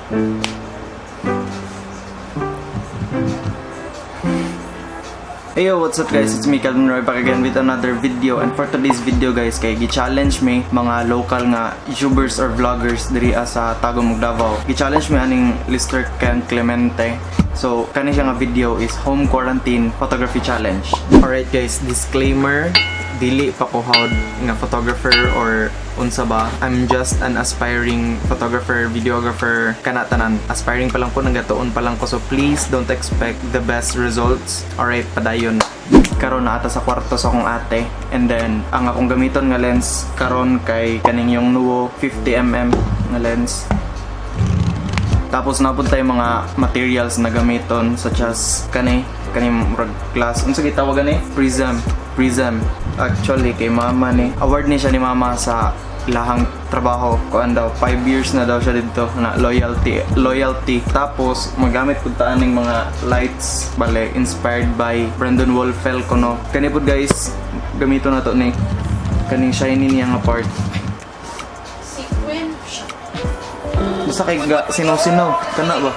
Hey yo, what's up guys? It's me, Calvin Roy, back again with another video. And for today's video guys, kay gi-challenge me mga local nga YouTubers or vloggers diri sa Tagum, Davao. Gi-challenge me aning Lister Ken Clemente. So, kani siya nga video is home quarantine photography challenge. Alright guys, disclaimer, dili pa ko hawd nga photographer or unsa ba. I'm just an aspiring photographer, videographer, kanatanan. Aspiring pa lang ko, nagatuon pa lang ko. So please don't expect the best results. Alright, padayon. Karon na ata sa kwarto sa akong ate. And then, ang akong gamiton nga lens karon kay kaning yung Nuo 50mm nga lens. Tapos napunta yung mga materials na gamiton such as kaning glass. Unsa gitawag ni? Prism. Actually kay mama ni. Award ni siya ni mama sa lahang trabaho. Kuan daw 5 years na daw siya dito na loyalty. Tapos magamit pud ta aning mga lights bale inspired by Brandon Wolfell kuno. Kani pud guys, gamito na to ni kaning shiny niya nga part. Basta kay sinaw-sinaw, kana ba?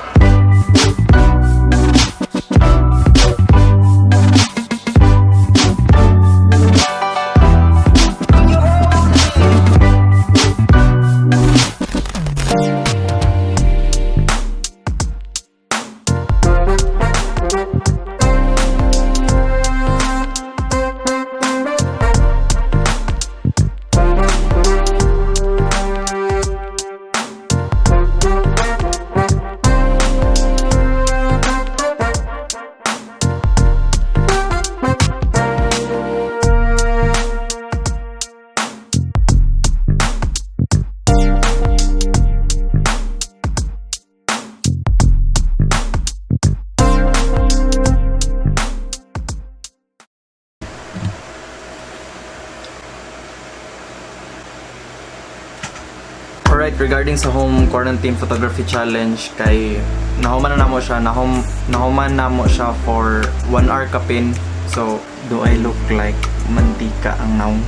Alright, regarding sa home quarantine photography challenge, kay nahuman na mo siya for 1 hour kapin. So, do I look like mantika ang naong?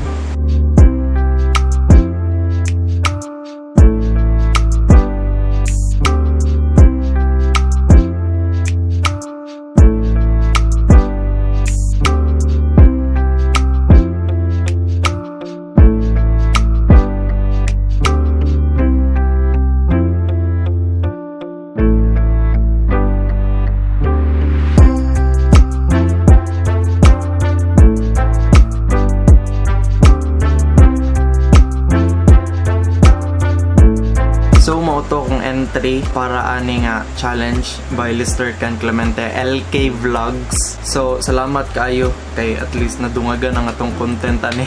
So, mao to kung entry para ani nga challenge by Lister Ken Clemente, LK Vlogs. So, salamat kayo kay at least nadungagan ang atong content ani.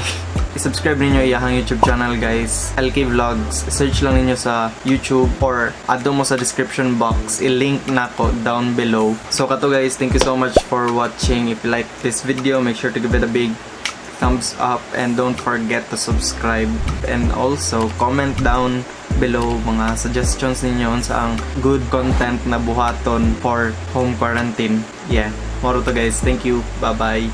I-subscribe ninyo iyahang YouTube channel guys, LK Vlogs. Search lang ninyo sa YouTube or adto mo sa description box. I-link nako down below. So, kato guys, thank you so much for watching. If you like this video, make sure to give it a big thumbs up and don't forget to subscribe, and also comment down below mga suggestions ninyo sa ang good content na buhaton for home quarantine. Yeah, moro to guys. Thank you. Bye bye.